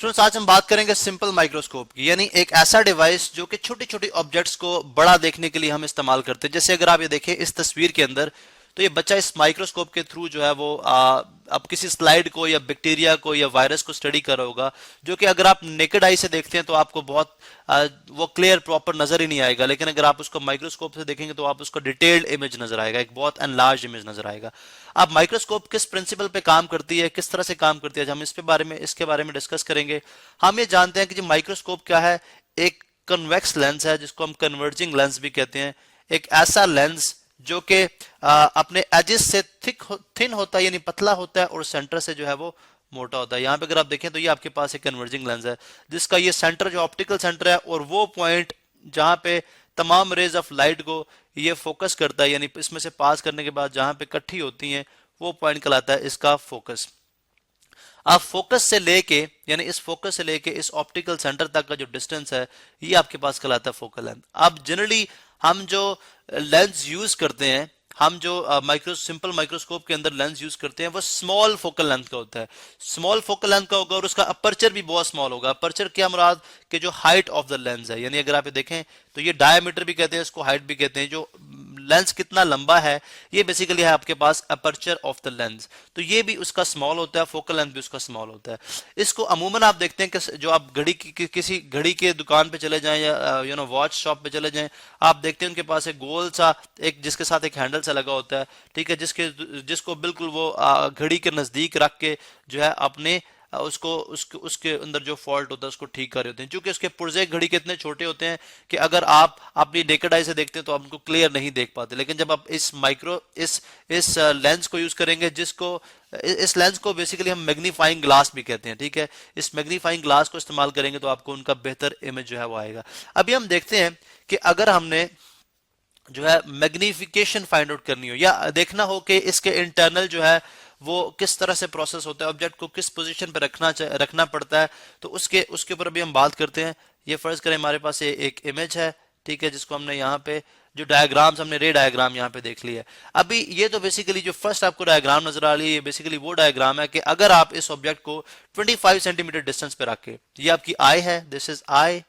Students आज हम बात करेंगे सिंपल माइक्रोस्कोप की, यानी एक ऐसा डिवाइस जो कि छोटी छोटी ऑब्जेक्ट्स को बड़ा देखने के लिए हम इस्तेमाल करते हैं। जैसे अगर आप ये देखें इस तस्वीर के अंदर, तो ये बच्चा इस माइक्रोस्कोप के थ्रू जो है वो अब किसी स्लाइड को या बैक्टीरिया को या वायरस को स्टडी कर रहा होगा, जो कि अगर आप नेकेड आई से देखते हैं तो आपको बहुत वो क्लियर प्रॉपर नजर ही नहीं आएगा, लेकिन अगर आप उसको माइक्रोस्कोप से देखेंगे तो आप उसको डिटेल्ड इमेज नजर आएगा, एक बहुत एनलार्ज इमेज नजर आएगा। अब माइक्रोस्कोप किस प्रिंसिपल पे काम करती है, किस तरह से काम करती है, हम इसके बारे में डिस्कस करेंगे। हम ये जानते हैं कि जो माइक्रोस्कोप क्या है, एक कन्वेक्स लेंस है जिसको हम कन्वर्जिंग लेंस भी कहते हैं। एक ऐसा लेंस जो कि अपने एजेस से थिन होता है, यानी पतला होता है, और सेंटर से जो है वो मोटा होता है। यहाँ पे अगर आप देखें तो ये आपके पास एक कन्वर्जिंग लेंस है जिसका ये सेंटर जो ऑप्टिकल सेंटर है, और वो पॉइंट जहां पे तमाम रेज ऑफ लाइट को ये फोकस करता है, यानी इसमें से पास करने के बाद जहां पे इकट्ठी होती हैं, वो पॉइंट कहलाता है इसका फोकस। आप फोकस से लेके, यानी इस फोकस से लेके इस ऑप्टिकल सेंटर तक का जो डिस्टेंस है, ये आपके पास कहलाता है फोकल लेंथ। अब जनरली हम जो लेंस यूज करते हैं, हम जो सिंपल माइक्रोस्कोप के अंदर लेंस यूज करते हैं, वो स्मॉल फोकल लेंथ का होता है। स्मॉल फोकल लेंथ का होगा और उसका अपर्चर भी बहुत स्मॉल होगा। अपर्चर क्या मुराद कि जो हाइट ऑफ द लेंस है, यानी अगर आप ये देखें तो ये डायमीटर भी कहते हैं, इसको हाइट भी कहते हैं। जो लेंस कितना लंबा है, ये बेसिकली है आपके पास अपर्चर ऑफ द लेंस, तो ये भी उसका स्मॉल होता है, फोकल लेंथ भी उसका स्मॉल होता है। इसको अमूमन आप देखते हैं कि जो आप किसी घड़ी के दुकान पे चले जाएं या वॉच शॉप पे चले जाएं, आप देखते हैं उनके पास एक गोल सा, एक जिसके साथ एक हैंडल सा लगा होता है, ठीक है, जिसको बिल्कुल वो घड़ी के नजदीक रख के जो है अपने उसके अंदर जो फॉल्ट होता है उसको ठीक कर रहे होते हैं। क्योंकि उसके पुर्जे घड़ी के इतने छोटे होते हैं कि अगर आप अपनी नेकेड आई से देखते हैं तो आप उनको क्लियर नहीं देख पाते, लेकिन जब आप इस लेंस को यूज करेंगे, इस लेंस को बेसिकली हम मैग्नीफाइंग ग्लास भी कहते हैं, ठीक है, इस मैग्नीफाइंग ग्लास को इस्तेमाल करेंगे तो आपको उनका बेहतर इमेज जो है वो आएगा। अभी हम देखते हैं कि अगर हमने जो है मैग्निफिकेशन फाइंड आउट करनी हो या देखना हो कि इसके इंटरनल जो है वो किस तरह से प्रोसेस होता है, ऑब्जेक्ट को किस पोजीशन पे रखना पड़ता है, तो उसके ऊपर अभी हम बात करते हैं। ये फर्ज करें हमारे पास ये एक इमेज है, ठीक है, जिसको हमने यहाँ पे जो डायग्राम्स, हमने रे डायग्राम यहाँ पे देख लिया है। अभी ये तो बेसिकली जो फर्स्ट आपको डायग्राम नजर आ रही है, ये बेसिकली वो डायग्राम है कि अगर आप इस ऑब्जेक्ट को 25 सेंटीमीटर डिस्टेंस पे रखें, ये आपकी आई है, दिस इज आई,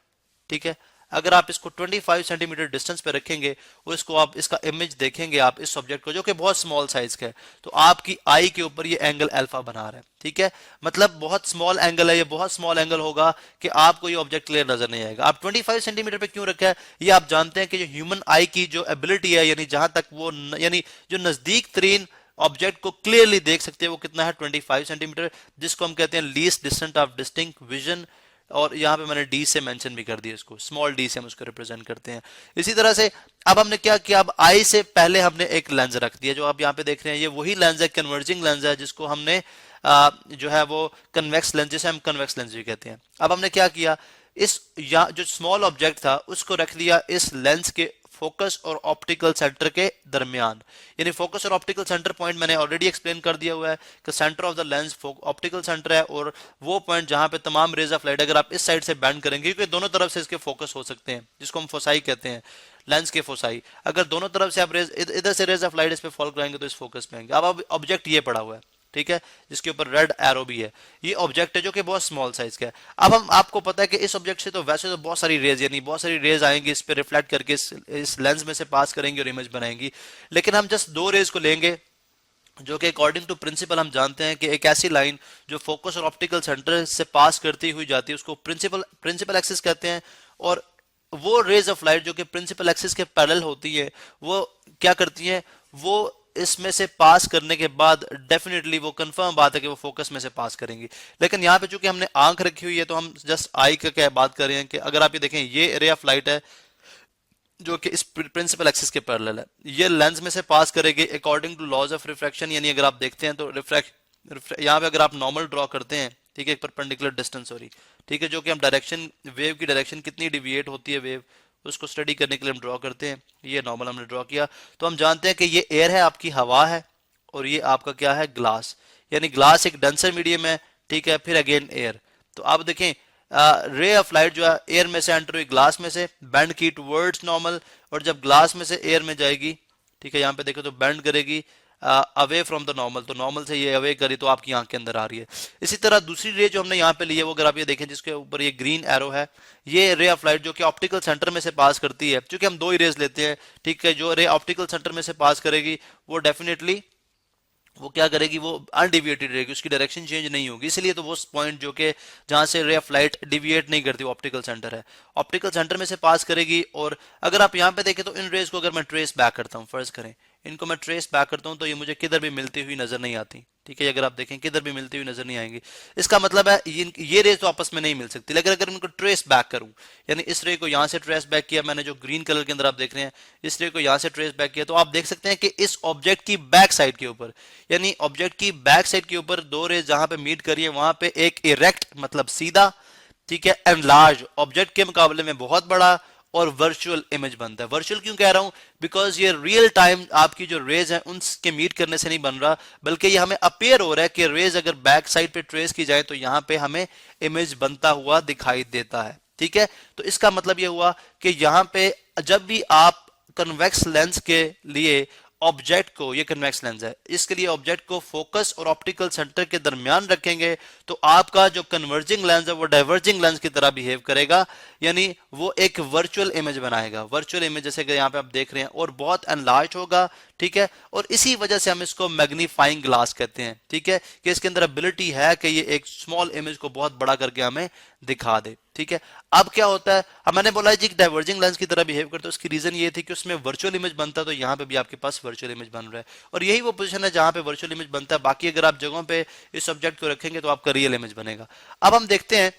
ठीक है, अगर आप इसको 25 सेंटीमीटर डिस्टेंस पे रखेंगे और इसको आप इसका इमेज देखेंगे आप इस ऑब्जेक्ट को, जो कि बहुत स्मॉल साइज का है, तो आपकी आई के ऊपर ये एंगल अल्फा बना रहा है, ठीक है, मतलब बहुत स्मॉल एंगल है, ये बहुत स्मॉल एंगल होगा कि आपको ये ऑब्जेक्ट क्लियर नजर नहीं आएगा। आप 25 सेंटीमीटर पे क्यों रखा है, ये आप जानते हैं कि जो ह्यूमन आई की जो एबिलिटी है, यानी जहां तक वो यानी जो नजदीक तरीन ऑब्जेक्ट को क्लियरली देख सकते हैं, वो कितना है 25 सेंटीमीटर, जिसको हम कहते हैं least distance of distinct vision. और यहाँ पे मैंने डी से मेंशन भी कर दिया, इसको स्मॉल डी से हम उसको रिप्रेजेंट करते हैं। इसी तरह से अब हमने क्या किया, अब आई से पहले हमने एक लेंस रख दिया, जो आप यहाँ पे देख रहे हैं ये वही लेंस है, कन्वर्जिंग लेंस है, जिसको हमने जो है वो कन्वेक्स लेंस, जिसे हम कन्वेक्स लेंस भी कहते हैं। अब हमने क्या किया, जो स्मॉल ऑब्जेक्ट था उसको रख दिया इस लेंस के फोकस और ऑप्टिकल सेंटर के दरमियान, यानी फोकस और ऑप्टिकल सेंटर पॉइंट मैंने ऑलरेडी एक्सप्लेन कर दिया हुआ है कि centre of the lens optical centre है, और वो पॉइंट जहां पे तमाम रेज ऑफ लाइट अगर आप इस साइड से बैंड करेंगे, क्योंकि दोनों तरफ से इसके फोकस हो सकते हैं, जिसको हम फोसाई कहते हैं, लेंस के फोसाई, अगर दोनों तरफ से आप इधर से रेज ऑफ लाइट इस पे फॉल कराएंगे तो इस फोकस पे आएंगे। अब ऑब्जेक्ट ये पड़ा हुआ है, ठीक है, जिसके ऊपर रेड एरो भी है, ये ऑब्जेक्ट है जो कि बहुत स्मॉल साइज का है। अब हम आपको पता है कि इस ऑब्जेक्ट से तो वैसे तो बहुत सारी रेज, यानी बहुत सारी रेज आएंगी, इस पे रिफ्लेक्ट करके इस लेंस में से पास करेंगे और इमेज बनाएंगी, लेकिन हम जस्ट दो रेज को लेंगे जो कि अकॉर्डिंग टू प्रिंसिपल हम जानते हैं कि एक ऐसी लाइन जो फोकस और ऑप्टिकल सेंटर से पास करती हुई जाती है उसको प्रिंसिपल एक्सिस कहते हैं, और वो रेज ऑफ लाइट जो कि प्रिंसिपल एक्सिस के पैरेलल होती है, वो क्या करती हैं, वो इसमें से पास करने के बाद डेफिनेटली वो कंफर्म बात है कि वो फोकस में से पास करेंगी। लेकिन यहाँ पे चूंकि हमने आंख रखी हुई है तो हम जस्ट आई का क्या बात कर रहे हैं कि अगर आप ये देखें, ये रे ऑफ लाइट है जो कि इस प्रिंसिपल एक्सिस के पैरेलल है, ये लेंस में से पास करेगी according to laws of refraction. यानी अगर आप देखते हैं तो यहाँ पे अगर आप नॉर्मल ड्रॉ करते हैं, ठीक है, एक परपेंडिकुलर डिस्टेंस, सॉरी, ठीक है, जो कि हम डायरेक्शन, वेव की डायरेक्शन कितनी डिविएट होती है वेव, उसको स्टडी करने के लिए हम ड्रॉ करते हैं, ये नॉर्मल हमने ड्रॉ किया, तो हम जानते हैं कि ये एयर है, आपकी हवा है, और ये आपका क्या है, ग्लास, यानी ग्लास एक डेंसर मीडियम है, ठीक है, फिर अगेन एयर। तो आप देखें रे ऑफ लाइट जो है एयर में से एंटर हुई ग्लास में से, बेंड की टुवर्ड्स नॉर्मल, और जब ग्लास में से एयर में जाएगी, ठीक है, यहाँ पे देखो तो बेंड करेगी अवे फ्रॉम द नॉर्मल, तो नॉर्मल से ये अवे करी तो आपकी आंख के अंदर आ रही है। इसी तरह दूसरी रे जो हमने यहाँ पे ली है वो अगर आप ये देखें जिसके ऊपर ये ग्रीन एरो है, ये रे ऑफ लाइट जो कि ऑप्टिकल सेंटर में से पास करती है, क्योंकि हम दो ही रेज लेते हैं, ठीक है, जो रे ऑप्टिकल सेंटर में से पास करेगी वो डेफिनेटली वो क्या करेगी, वो अनडिविएटेड रहेगी, उसकी डायरेक्शन चेंज नहीं होगी, इसलिए तो वो पॉइंट जो कि जहां से रे ऑफ लाइट डिविएट नहीं करती वो ऑप्टिकल सेंटर है, ऑप्टिकल सेंटर में से पास करेगी। और अगर आप यहां पे देखें तो इन रेज को अगर मैं ट्रेस बैक करता हूं, फर्ज करें इनको मैं ट्रेस बैक करता हूं तो ये मुझे किधर भी मिलती हुई नजर नहीं आती, ठीक है, अगर आप देखें किधर भी मिलती हुई नजर नहीं आएंगी। इसका मतलब है ये रेज तो आपस में नहीं मिल सकती, लेकिन अगर इनको ट्रेस बैक करूं, यानी इस रे को यहां से ट्रेस बैक किया मैंने, जो ग्रीन कलर के अंदर आप देख रहे हैं, इस रे को यहां से ट्रेस बैक किया, तो आप देख सकते हैं कि इस ऑब्जेक्ट की बैक साइड के ऊपर, यानी ऑब्जेक्ट की बैक साइड के ऊपर दो रेज जहां पे मीट करिए वहां पे एक इरेक्ट मतलब सीधा, ठीक है, एंड लार्ज ऑब्जेक्ट के मुकाबले में बहुत बड़ा और वर्चुअल इमेज बनता है। वर्चुअल क्यों कह रहा हूं, बिकॉज ये रियल टाइम आपकी जो रेज है उनके मीट करने से नहीं बन रहा, बल्कि ये हमें अपेयर हो रहा है कि रेज अगर बैक साइड पे ट्रेस की जाए तो यहां पे हमें इमेज बनता हुआ दिखाई देता है, ठीक है। तो इसका मतलब ये हुआ कि यहां पे जब भी आप कन्वेक्स लेंस के लिए ऑब्जेक्ट को, ये कन्वेक्स लेंस है, इसके लिए ऑब्जेक्ट को फोकस और ऑप्टिकल सेंटर के दरमियान रखेंगे तो आपका जो कन्वर्जिंग लेंस है वो डाइवर्जिंग लेंस की तरह बिहेव करेगा, यानी वो एक वर्चुअल इमेज बनाएगा, वर्चुअल इमेज जैसे कि यहाँ पे आप देख रहे हैं, और बहुत एनलार्ज होगा, ठीक है। और इसी वजह से हम इसको मैग्नीफाइंग ग्लास कहते हैं, ठीक है, कि इसके अंदर एबिलिटी है कि ये एक स्मॉल इमेज को बहुत बड़ा करके हमें दिखा दे, ठीक है। अब क्या होता है, अब मैंने बोला जी डाइवर्जिंग लेंस की तरह बिहेव करता है, उसकी रीजन ये थी कि उसमें वर्चुअल इमेज बनता है, तो यहाँ पे भी आपके पास वर्चुअल इमेज बन रहा है, और यही वो पोजीशन है जहां पे वर्चुअल इमेज बनता है। बाकी अगर आप जगहों पे इस सब्जेक्ट को रखेंगे तो आपका रियल इमेज बनेगा। अब हम देखते हैं,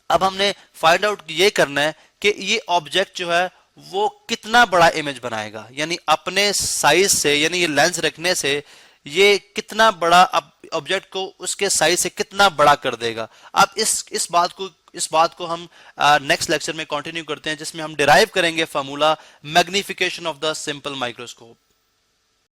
अब हमने फाइंड आउट ये करना है कि ये ऑब्जेक्ट जो है वो कितना बड़ा इमेज बनाएगा, यानी अपने साइज से, यानी ये लेंस रखने से ये कितना बड़ा ऑब्जेक्ट को उसके साइज से कितना बड़ा कर देगा। अब इस बात को हम नेक्स्ट लेक्चर में कंटिन्यू करते हैं, जिसमें हम डिराइव करेंगे formula magnification of the simple microscope.